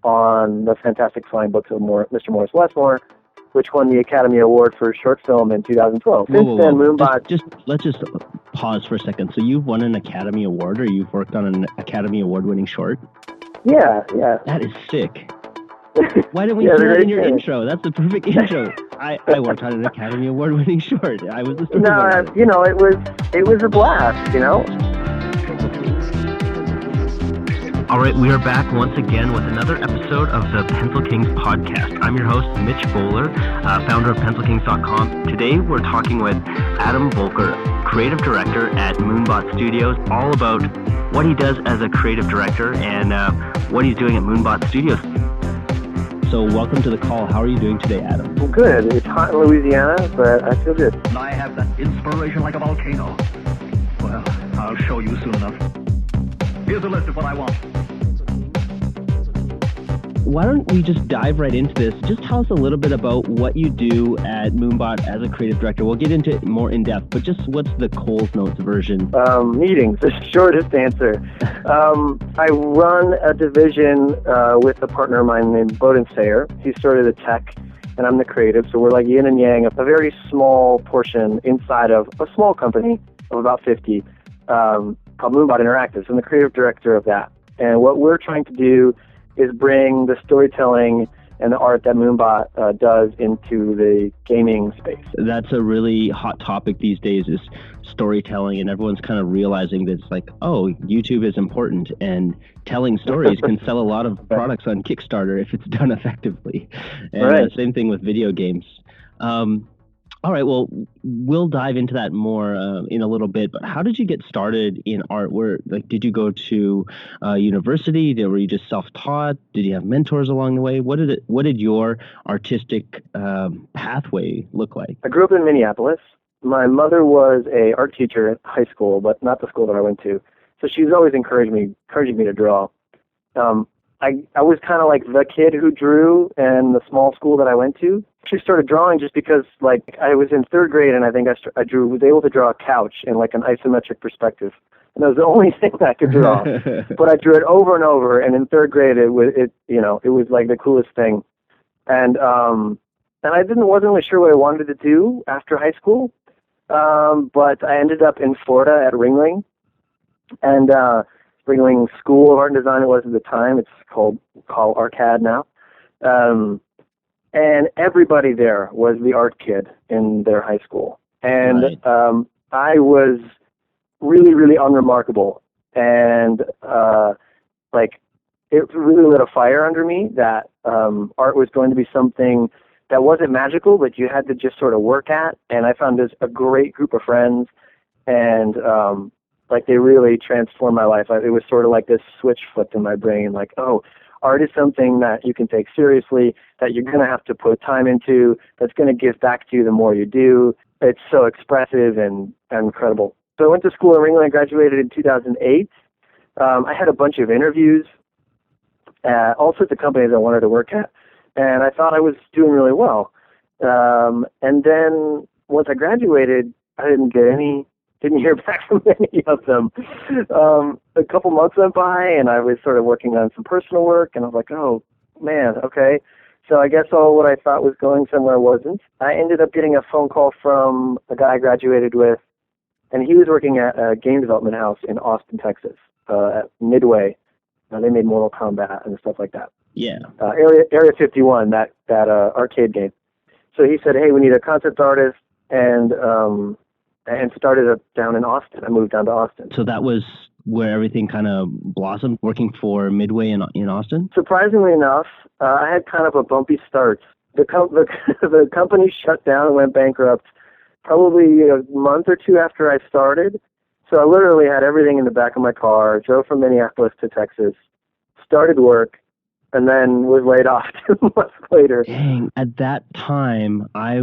on the fantastic flying books of Mr. Morris Westmore, which won the Academy Award for short film in 2012. Since then, Moonbot... Let's just pause for a second. So you've won an Academy Award, or you've worked on an Academy Award-winning short? Yeah. That is sick. Why didn't we hear that in your intro? That's the perfect intro. I worked on an Academy Award-winning short. I was the storyboard. No, it was a blast, All right, we are back once again with another episode of the Pencil Kings podcast. I'm your host, Mitch Bowler, founder of PencilKings.com. Today, we're talking with Adam Volker, creative director at Moonbot Studios, all about what he does as a creative director and what he's doing at Moonbot Studios. So welcome to the call. How are you doing today, Adam? Well, good. It's hot in Louisiana, but I feel good. I have that inspiration like a volcano. Well, I'll show you soon enough. Here's a list of what I want. Why don't we just dive right into this? Just tell us a little bit about what you do at Moonbot as a creative director. We'll get into it more in depth, but just what's the Coles Notes version? Meetings, the shortest answer. I run a division with a partner of mine named Bowden Sayer. He started the tech, and I'm the creative, so we're like yin and yang, a very small portion inside of a small company of about 50 called Moonbot Interactive. So I'm the creative director of that. And what we're trying to do is bring the storytelling and the art that Moonbot does into the gaming space. That's a really hot topic these days, is storytelling, and everyone's kind of realizing that it's like, oh, YouTube is important, and telling stories can sell a lot of products on Kickstarter if it's done effectively. And same thing with video games. All right, well, we'll dive into that more in a little bit, but how did you get started in art? Did you go to university? Were you just self-taught? Did you have mentors along the way? What did your artistic pathway look like? I grew up in Minneapolis. My mother was an art teacher at high school, but not the school that I went to. So she was always encouraging me to draw. I was kind of like the kid who drew in the small school that I went to. She started drawing just because, I was in third grade, and I think was able to draw a couch in an isometric perspective, and that was the only thing I could draw. But I drew it over and over, and in third grade, it was like the coolest thing. And I wasn't really sure what I wanted to do after high school, but I ended up in Florida at Ringling, and Ringling School of Art and Design it was at the time. It's called Arcad now. And everybody there was the art kid in their high school. And I was really, really unremarkable. And it really lit a fire under me that art was going to be something that wasn't magical, but you had to just sort of work at. And I found this a great group of friends, and they really transformed my life. It was sort of like this switch flipped in my brain, art is something that you can take seriously, that you're going to have to put time into, that's going to give back to you the more you do. It's so expressive and incredible. So I went to school in Ringling. I graduated in 2008. I had a bunch of interviews at all sorts of companies I wanted to work at, and I thought I was doing really well. And then once I graduated, I didn't hear back from any of them. A couple months went by, and I was sort of working on some personal work, and I was like, oh, man, okay. So I guess all what I thought was going somewhere wasn't. I ended up getting a phone call from a guy I graduated with, and he was working at a game development house in Austin, Texas, at Midway. They made Mortal Kombat and stuff like that. Yeah. Area 51, that arcade game. So he said, hey, we need a concept artist, and started down in Austin. I moved down to Austin. So that was where everything kind of blossomed, working for Midway in Austin? Surprisingly enough, I had kind of a bumpy start. The company shut down and went bankrupt probably a month or two after I started. So I literally had everything in the back of my car, drove from Minneapolis to Texas, started work, and then was laid off 2 months later. Dang, at that time, I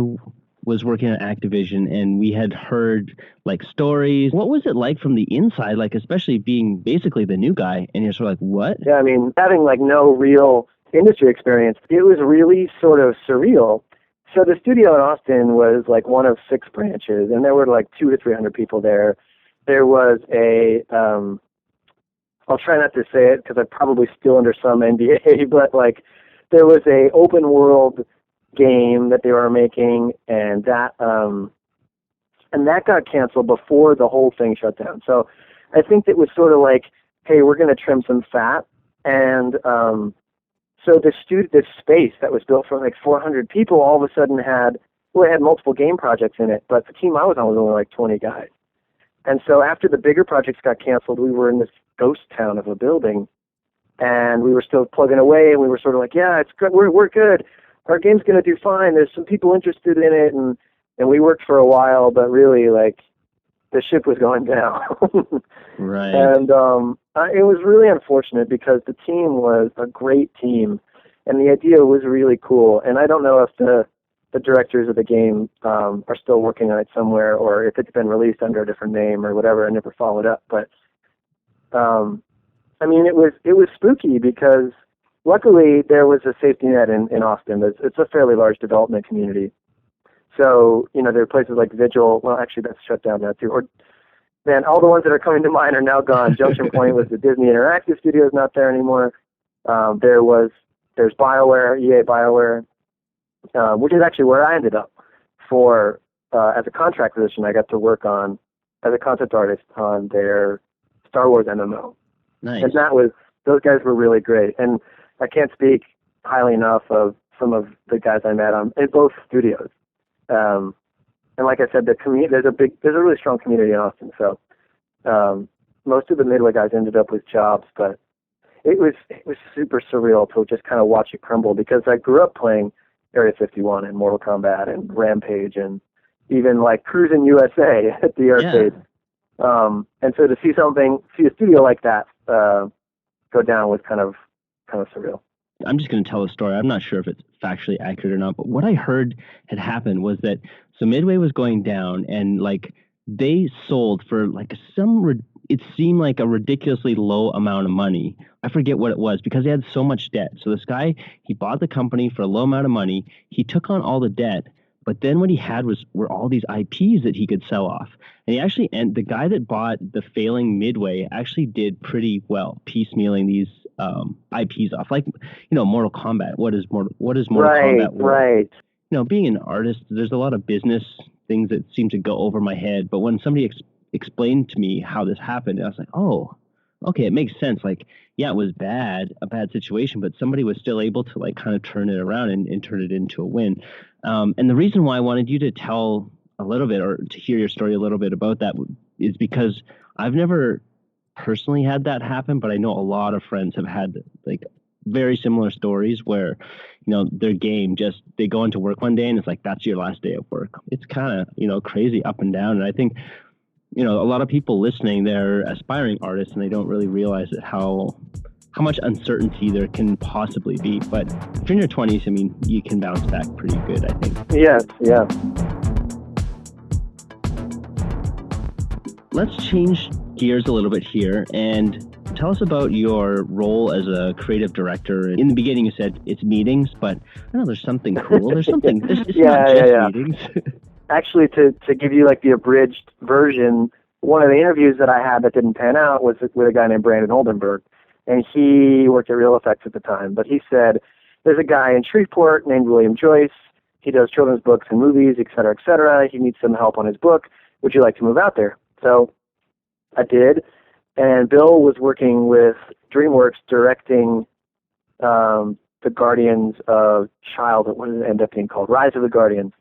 was working at Activision, and we had heard stories. What was it like from the inside, especially being basically the new guy, and you're sort of like, what? Yeah, I mean, having no real industry experience, it was really sort of surreal. So the studio in Austin was one of 6 branches, and there were 200 to 300 people there. There was a I'll try not to say it because I'm probably still under some NDA, but like there was a open world game that they were making, and that got canceled before the whole thing shut down. So I think it was sort of like, hey, we're going to trim some fat, and so this space that was built for like 400 people all of a sudden had multiple game projects in it, but the team I was on was only like 20 guys. And so after the bigger projects got canceled, we were in this ghost town of a building, and we were still plugging away, and we were sort of like, yeah, it's good, we're good. Our game's going to do fine. There's some people interested in it, and we worked for a while, but really, like, the ship was going down. Right. And it was really unfortunate because the team was a great team, and the idea was really cool. And I don't know if the directors of the game are still working on it somewhere, or if it's been released under a different name or whatever. I never followed up, but I mean, it was spooky because luckily there was a safety net in Austin. It's a fairly large development community. So, you know, there are places like Vigil. Well, actually, that's shut down now, too. Or, man, all the ones that are coming to mind are now gone. Junction Point was the Disney Interactive Studios, not there anymore. There's BioWare, EA BioWare, which is actually where I ended up for, as a contract position. I got to work on, as a concept artist on their Star Wars MMO. Nice. And those guys were really great. And I can't speak highly enough of some of the guys I met in both studios. And like I said, there's a really strong community in Austin. So most of the Midway guys ended up with jobs, but it was super surreal to just kind of watch it crumble because I grew up playing Area 51 and Mortal Kombat and Rampage and even like Cruisin' USA at the arcade. Yeah. And so to see a studio like that go down was kind of surreal. I'm just going to tell a story. I'm not sure if it's factually accurate or not, but what I heard had happened was that so Midway was going down, and like they sold for like it seemed like a ridiculously low amount of money. I forget what it was because they had so much debt. So this guy, he bought the company for a low amount of money. He took on all the debt, but then what he had were all these IPs that he could sell off. And the guy that bought the failing Midway actually did pretty well piecemealing these IPs off, like, you know, Mortal Kombat. What is Mortal Kombat? Right. You know, being an artist, there's a lot of business things that seem to go over my head. But when somebody explained to me how this happened, I was like, oh, okay, it makes sense. Like, yeah, it was a bad situation, but somebody was still able to like kind of turn it around and turn it into a win. And the reason why I wanted you to tell a little bit or to hear your story a little bit about that is because I've never personally had that happen, but I know a lot of friends have had like very similar stories where, you know, their game they go into work one day and it's like, that's your last day of work. It's kind of, you know, crazy up and down. And I think, you know, a lot of people listening, they're aspiring artists and they don't really realize how much uncertainty there can possibly be. But if you're in your 20s, I mean, you can bounce back pretty good, I think. Yes, yeah. Let's change gears a little bit here and tell us about your role as a creative director. In the beginning, you said it's meetings, but I know there's something cool. There's something. It's not just meetings. Actually, to give you like the abridged version, one of the interviews that I had that didn't pan out was with a guy named Brandon Oldenburg, and he worked at Real Effects at the time. But he said, there's a guy in Shreveport named William Joyce. He does children's books and movies, et cetera, et cetera. He needs some help on his book. Would you like to move out there? So I did, and Bill was working with DreamWorks directing the Guardians of Childhood. What did it end up being called? Rise of the Guardians,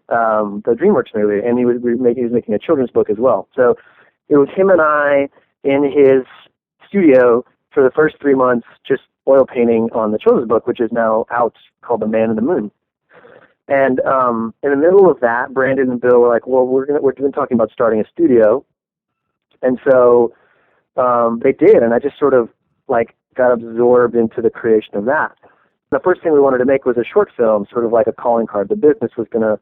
the DreamWorks movie, and he was making a children's book as well. So it was him and I in his studio for the first 3 months, just oil painting on the children's book, which is now out, called The Man in the Moon. And in the middle of that, Brandon and Bill were like, well, we're been talking about starting a studio. And so they did, and I just sort of like got absorbed into the creation of that. The first thing we wanted to make was a short film, sort of like a calling card. The business was going to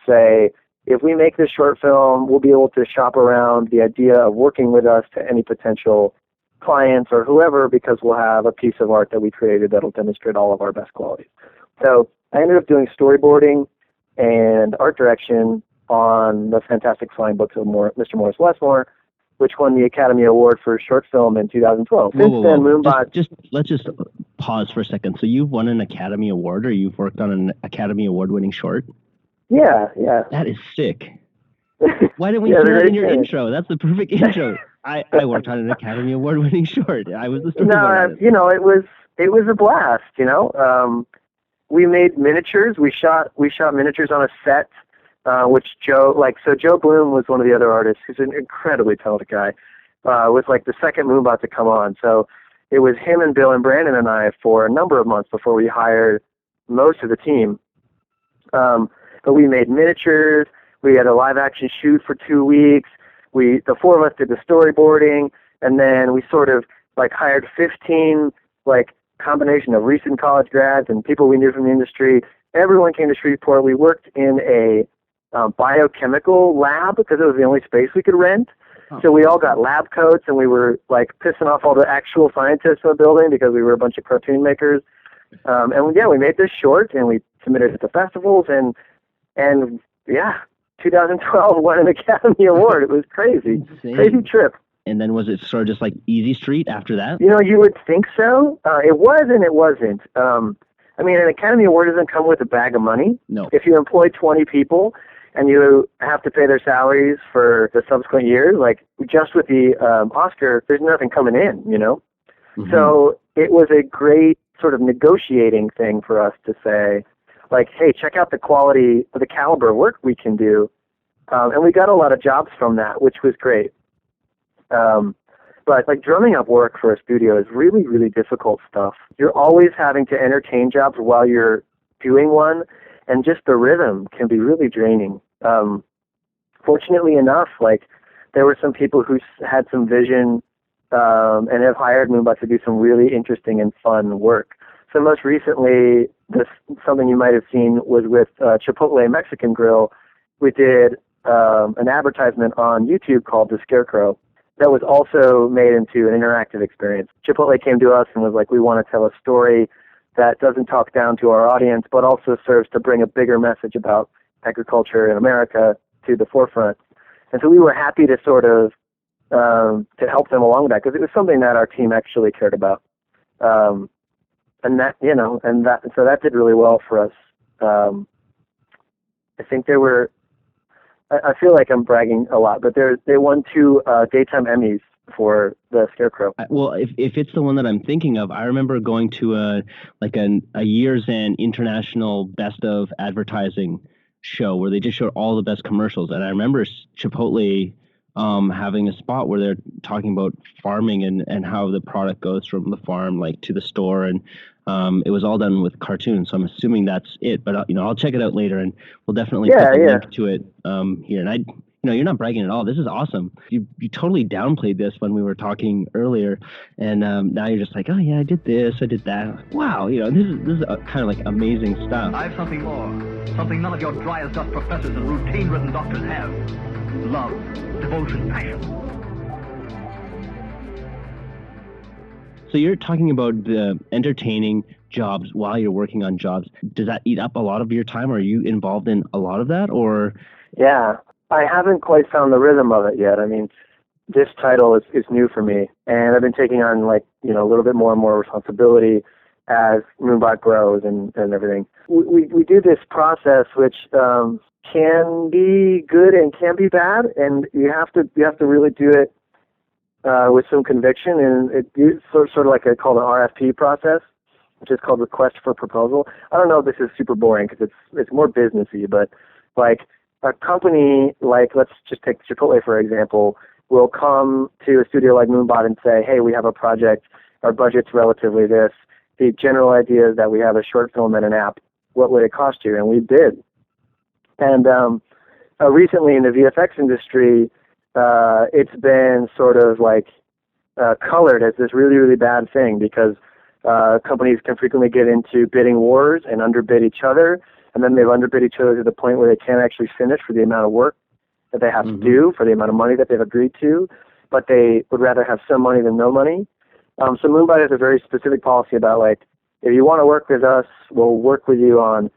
say, if we make this short film, we'll be able to shop around the idea of working with us to any potential clients or whoever, because we'll have a piece of art that we created that'll demonstrate all of our best qualities. So I ended up doing storyboarding and art direction on the Fantastic Flying books of Mr. Morris Westmore, which won the Academy Award for short film in 2012. Since then, Moonbot... Let's just pause for a second. So you've won an Academy Award, or you've worked on an Academy Award-winning short? Yeah. That is sick. Why didn't we put that in your intro? That's the perfect intro. I worked on an Academy Award-winning short. I was the storyboard. No, it was a blast. We made miniatures. We shot miniatures on a set, which Joe Bloom was one of the other artists. He's an incredibly talented guy. Was like the second Moonbot to come on. So it was him and Bill and Brandon and I for a number of months before we hired most of the team. But we made miniatures. We had a live action shoot for 2 weeks. The four of us did the storyboarding, and then we sort of like hired 15 combination of recent college grads and people we knew from the industry. Everyone came to Shreveport. We worked in a biochemical lab because it was the only space we could rent. Oh. So we all got lab coats, and we were pissing off all the actual scientists in the building because we were a bunch of cartoon makers. We made this short, and we submitted it to festivals, and 2012 won an Academy Award. It was crazy. Insane. Crazy trip. And then was it sort of just like easy street after that? You would think so. It was and it wasn't. An Academy Award doesn't come with a bag of money. No. If you employ 20 people and you have to pay their salaries for the subsequent years, just with the Oscar, there's nothing coming in, Mm-hmm. So it was a great sort of negotiating thing for us to say, hey, check out the quality of the caliber of work we can do. And we got a lot of jobs from that, which was great. But drumming up work for a studio is really, really difficult stuff. You're always having to entertain jobs while you're doing one, and just the rhythm can be really draining. Fortunately enough, there were some people who had some vision and have hired Moonbot to do some really interesting and fun work. So most recently, something you might have seen was with Chipotle Mexican Grill. We did an advertisement on YouTube called The Scarecrow that was also made into an interactive experience. Chipotle came to us and was like, we want to tell a story that doesn't talk down to our audience, but also serves to bring a bigger message about agriculture in America to the forefront. And so we were happy to sort of to help them along with that, because it was something that our team actually cared about. So that did really well for us. I think there were, I feel like I'm bragging a lot, but they won 2 daytime Emmys for The Scarecrow. Well, if it's the one that I'm thinking of, I remember going to a Year's End International Best of Advertising show where they just showed all the best commercials, and I remember Chipotle having a spot where they're talking about farming and how the product goes from the farm to the store, and it was all done with cartoons, so I'm assuming that's it. But I'll check it out later, and we'll definitely put the link to it here. And you're not bragging at all. This is awesome. You totally downplayed this when we were talking earlier, and now you're just like, oh yeah, I did this, I did that. Wow, this is kind of amazing stuff. I have something more, something none of your dry as dust professors and routine-ridden doctors have. Love, devotion, passion. So you're talking about the entertaining jobs while you're working on jobs. Does that eat up a lot of your time? Are you involved in a lot of that, or? Yeah, I haven't quite found the rhythm of it yet. This title is new for me, and I've been taking on a little bit more and more responsibility as Moonbot grows and everything. We do this process which can be good and can be bad, and you have to really do it with some conviction, and it's sort of called an RFP process, which is called Request for Proposal. I don't know if this is super boring because it's more businessy, but a company let's just take Chipotle for example, will come to a studio like Moonbot and say, hey, we have a project, our budget's relatively this, the general idea is that we have a short film and an app, what would it cost you? And we bid. And recently in the VFX industry, it's been sort of colored as this really, really bad thing because companies can frequently get into bidding wars and underbid each other, and then they've underbid each other to the point where they can't actually finish for the amount of work that they have to do, for the amount of money that they've agreed to, but they would rather have some money than no money. So Moonbot has a very specific policy about if you want to work with us, we'll work with you on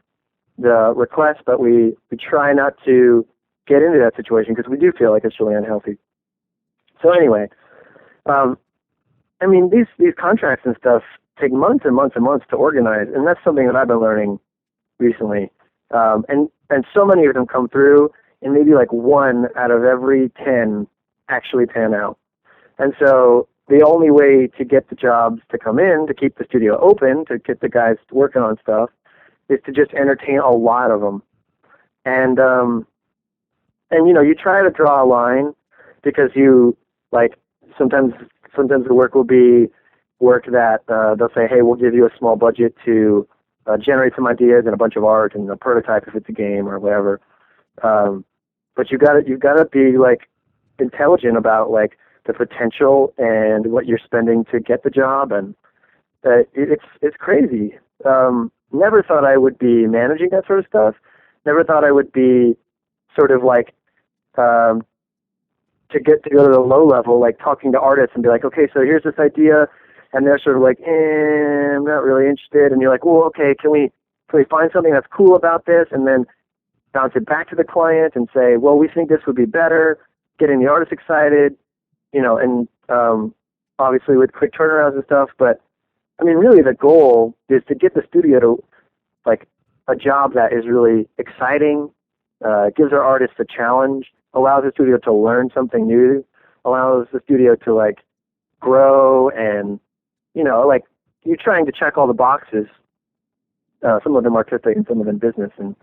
the request, but we try not to get into that situation because we do feel like it's really unhealthy. So anyway, I mean, these contracts and stuff take months and months and months to organize, and that's something that I've been learning recently. And so many of them come through, and maybe like 1 out of every 10 actually pan out. And so the only way to get the jobs to come in, to keep the studio open, to get the guys working on stuff, is to just entertain a lot of them. And you know, you try to draw a line, because you, like, sometimes the work will be work that they'll say, hey, we'll give you a small budget to generate some ideas and a bunch of art and a prototype if it's a game or whatever. But you've got to be, like, intelligent about, like, the potential and what you're spending to get the job, and it's crazy. Never thought I would be managing that sort of stuff. Never thought I would be sort of like to go to the low level, like talking to artists and be like, okay, so here's this idea, and they're sort of like, I'm not really interested, and you're like, well, okay, can we find something that's cool about this, and then bounce it back to the client and say, well, we think this would be better, getting the artist excited. You know, and obviously with quick turnarounds and stuff, but I mean, really the goal is to get the studio to, like, a job that is really exciting, gives our artists a challenge, allows the studio to learn something new, allows the studio to, like, grow, and, you know, like, you're trying to check all the boxes, some of them artistic and some of them business, and,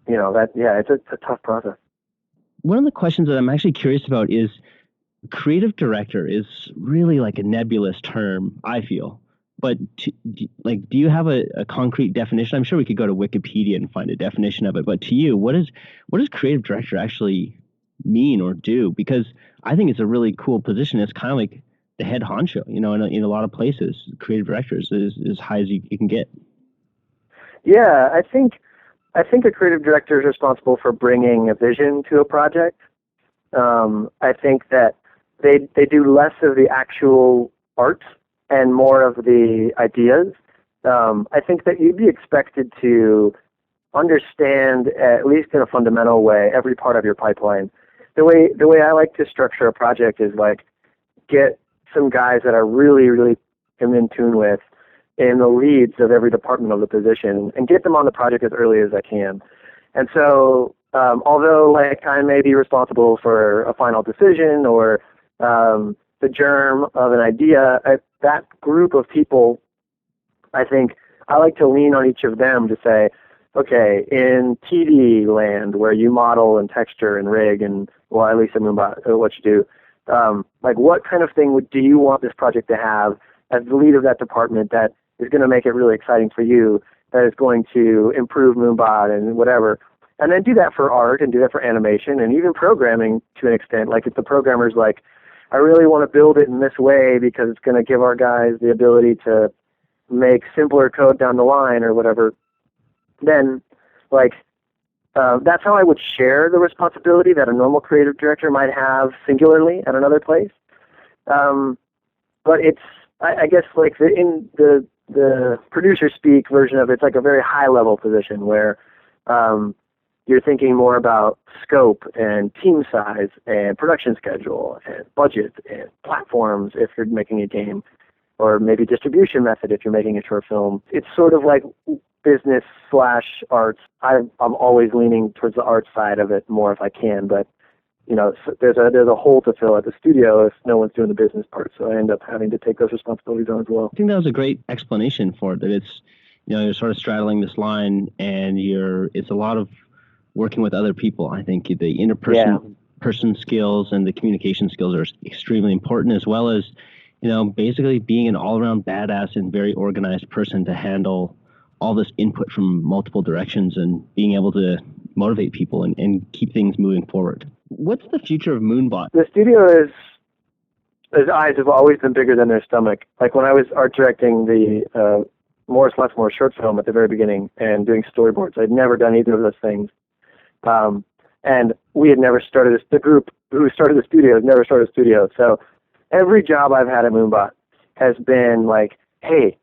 you know, that, yeah, it's a tough process. One of the questions that I'm actually curious about is, creative director is really like a nebulous term, I feel. But do you have a concrete definition? I'm sure we could go to Wikipedia and find a definition of it. But to you, what does creative director actually mean or do? Because I think it's a really cool position. It's kind of like the head honcho, you know, in a lot of places. Creative directors is as high as you can get. Yeah, I think a creative director is responsible for bringing a vision to a project. I think that they do less of the actual art and more of the ideas. I think that you'd be expected to understand, at least in a fundamental way, every part of your pipeline. The way I like to structure a project is, like, get some guys that I really, really am in tune with in the leads of every department of the position, and get them on the project as early as I can. And so, although, like, I may be responsible for a final decision or the germ of an idea, that group of people, I think I like to lean on each of them to say, okay, in TD land, where you model and texture and rig and, well, at least in Moonbot, what you do, like, what kind of thing do you want this project to have as the lead of that department that is going to make it really exciting for you, that is going to improve Moonbot and whatever. And then do that for art and do that for animation and even programming to an extent. Like, if the programmer's like, I really want to build it in this way because it's going to give our guys the ability to make simpler code down the line or whatever, then, like, that's how I would share the responsibility that a normal creative director might have singularly at another place. But it's, I guess, like, in the producer speak version of it's like a very high level position where you're thinking more about scope and team size and production schedule and budget and platforms if you're making a game, or maybe distribution method if you're making a short film. It's sort of like business/arts. I'm always leaning towards the art side of it more if I can, but, you know, there's a hole to fill at the studio if no one's doing the business part, so I end up having to take those responsibilities on as well. I think that was a great explanation for it, that it's, you know, you're sort of straddling this line, and it's a lot of working with other people. I think the interperson skills and the communication skills are extremely important, as well as, you know, basically being an all-around badass and very organized person to handle all this input from multiple directions and being able to motivate people and keep things moving forward. What's the future of Moonbot? The studio his eyes have always been bigger than their stomach. Like, when I was art directing the Morris Lessmore short film at the very beginning and doing storyboards, I'd never done either of those things. And we had never started the group who started the studio has never started a studio. So every job I've had at Moonbot has been like, hey,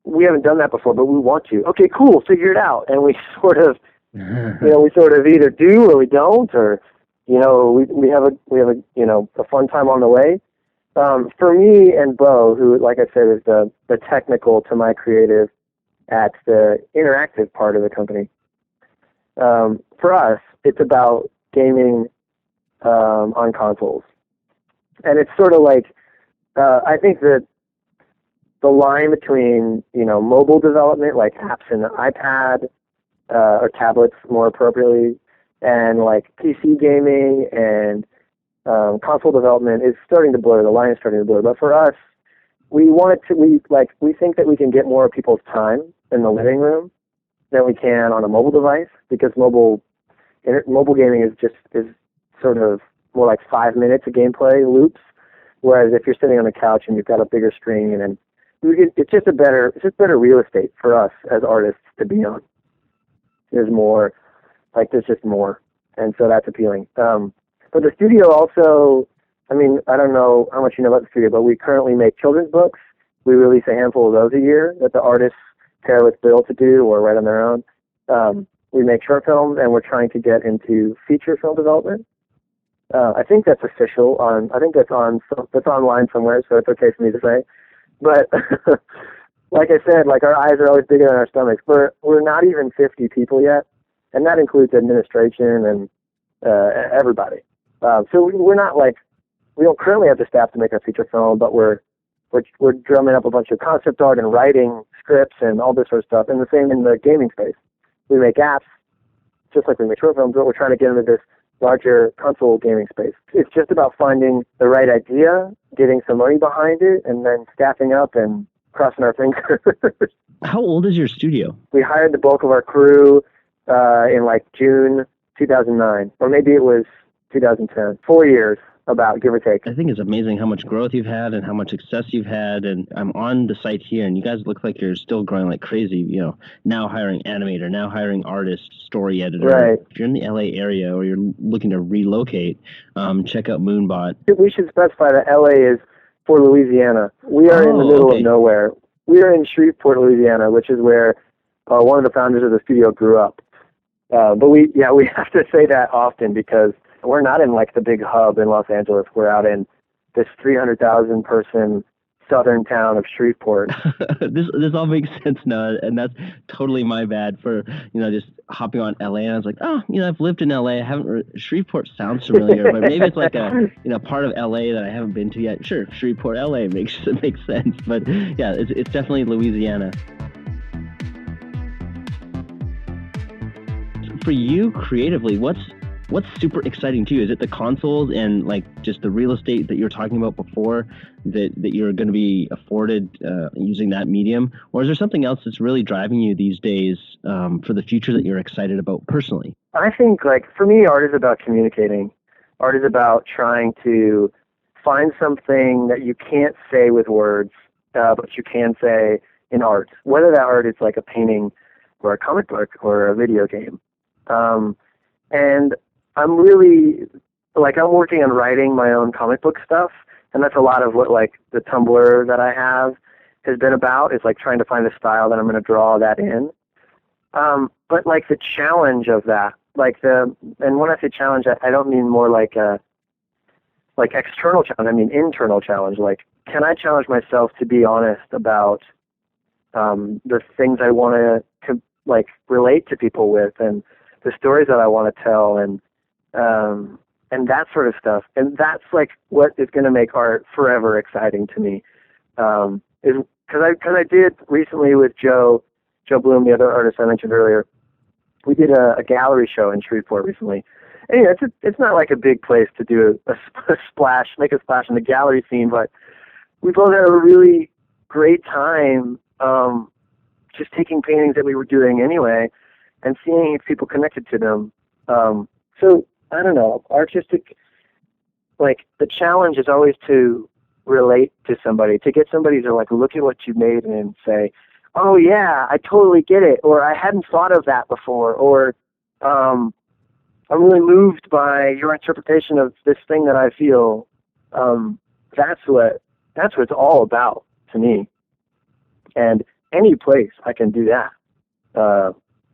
we haven't done that before, but we want to. Okay, cool, figure it out. And we sort of, you know, we sort of either do or we don't, or we have a fun time on the way. For me and Bo, who, like I said, is the technical to my creative at the interactive part of the company. For us, it's about gaming on consoles, and it's sort of like I think that the line between mobile development, like apps in the iPad or tablets, more appropriately, and like PC gaming and console development is starting to blur. The line is starting to blur. But for us, we think that we can get more people's time in the living room than we can on a mobile device, because mobile gaming is sort of more like 5 minutes of gameplay loops, whereas if you're sitting on a couch and you've got a bigger screen, and it's just better real estate for us as artists to be on. There's just more, and so that's appealing. But the studio also, I don't know how much you know about the studio, but we currently make children's books. We release a handful of those a year that the artists pair with Bill to do or write on their own. We make short films, and we're trying to get into feature film development. I think that's official. I think that's online somewhere, so it's okay for me to say. But like I said, like our eyes are always bigger than our stomachs. We're not even 50 people yet, and that includes administration and everybody. So we're not we don't currently have the staff to make our feature film, but we're drumming up a bunch of concept art and writing scripts and all this sort of stuff. And the same in the gaming space. We make apps just like we make short films, but we're trying to get into this larger console gaming space. It's just about finding the right idea, getting some money behind it, and then staffing up and crossing our fingers. How old is your studio? We hired the bulk of our crew in June 2009, or maybe it was 2010. 4 years, about, give or take. I think it's amazing how much growth you've had and how much success you've had. And I'm on the site here, and you guys look like you're still growing like crazy. Now hiring animator, now hiring artist, story editor. Right. If you're in the LA area or you're looking to relocate, check out Moonbot. We should specify that LA is for Louisiana. We are in the middle of nowhere. We are in Shreveport, Louisiana, which is where one of the founders of the studio grew up. But we have to say that often, because we're not in the big hub in Los Angeles. We're out in this 300,000 person southern town of Shreveport. This all makes sense now, and that's totally my bad for just hopping on LA. And I was like, I've lived in LA. I haven't. Shreveport sounds familiar, but maybe it's like a part of LA that I haven't been to yet. Sure, Shreveport, LA makes sense, but yeah, it's definitely Louisiana. For you creatively, what's super exciting to you? Is it the consoles and just the real estate that you were talking about before that you're going to be afforded using that medium? Or is there something else that's really driving you these days for the future that you're excited about personally? I think for me, art is about communicating. Art is about trying to find something that you can't say with words, but you can say in art. Whether that art is like a painting or a comic book or a video game. And I'm really, I'm working on writing my own comic book stuff, and that's a lot of what, the Tumblr that I have has been about, is, trying to find a style that I'm going to draw that in. But, the challenge of that, and when I say challenge, I don't mean more external challenge, I mean internal challenge. Can I challenge myself to be honest about the things I want to relate to people with, and the stories that I want to tell, and that sort of stuff. And that's what is going to make art forever exciting to me. Is because I did recently with Joe Bloom, the other artist I mentioned earlier. We did a gallery show in Shreveport recently. And it's not a big place to do a splash, make a splash in the gallery scene, but we both had a really great time just taking paintings that we were doing anyway and seeing if people connected to them. So, I don't know, artistic, the challenge is always to relate to somebody, to get somebody to, look at what you made and say, oh, yeah, I totally get it, or I hadn't thought of that before, or I'm really moved by your interpretation of this thing that I feel. That's what it's all about to me. And any place I can do that.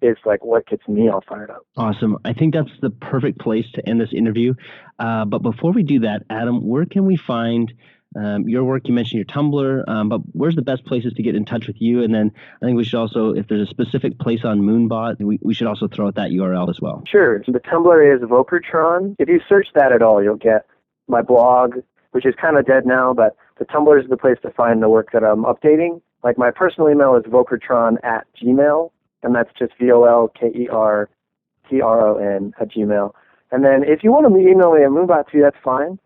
is like what gets me all fired up. Awesome. I think that's the perfect place to end this interview. But before we do that, Adam, where can we find your work? You mentioned your Tumblr, but where's the best places to get in touch with you? And then I think we should also, if there's a specific place on Moonbot, we should also throw out that URL as well. Sure. So the Tumblr is Volkertron. If you search that at all, you'll get my blog, which is kind of dead now, but the Tumblr is the place to find the work that I'm updating. Like my personal email is volkertron@gmail.com. And that's just VOLKERTRON @gmail. And then if you want to email me at Moonbot too, that's fine.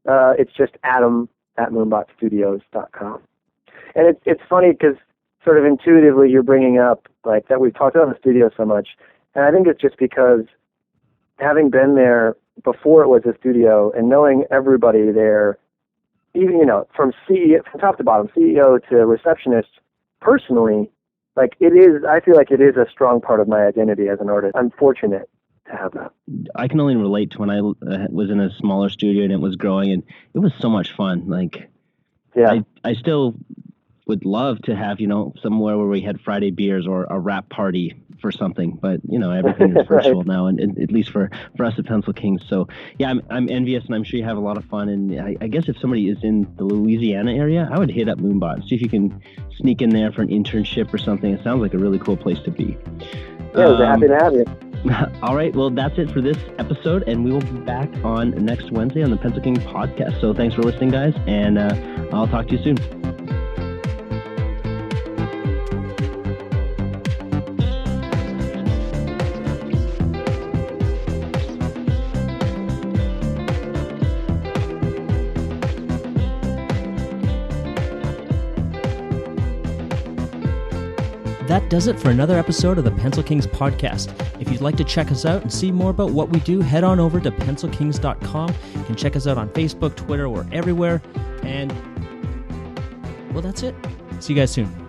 It's just adam@moonbotstudios.com. And it's funny because sort of intuitively you're bringing up like that we've talked about the studio so much. And I think it's just because having been there before it was a studio and knowing everybody there, even, from CEO, from top to bottom, CEO to receptionist, personally, like I feel like it is a strong part of my identity as an artist. I'm fortunate to have that. I can only relate to when I was in a smaller studio and it was growing, and it was so much fun. Like, yeah, I still would love to have, somewhere where we had Friday beers or a rap party for something, but everything is virtual right now, and at least for us at Pencil Kings. So yeah, I'm envious, and I'm sure you have a lot of fun. And I guess if somebody is in the Louisiana area, I would hit up Moonbot, see if you can sneak in there for an internship or something. It sounds like a really cool place to be. Yeah, we're happy to have you. All right, well, that's it for this episode, and we will be back on next Wednesday on the Pencil King podcast. So thanks for listening, guys, and I'll talk to you soon. That does it for another episode of the Pencil Kings podcast. If you'd like to check us out and see more about what we do, head on over to pencilkings.com. You can check us out on Facebook, Twitter, we're everywhere. And, well, that's it. See you guys soon.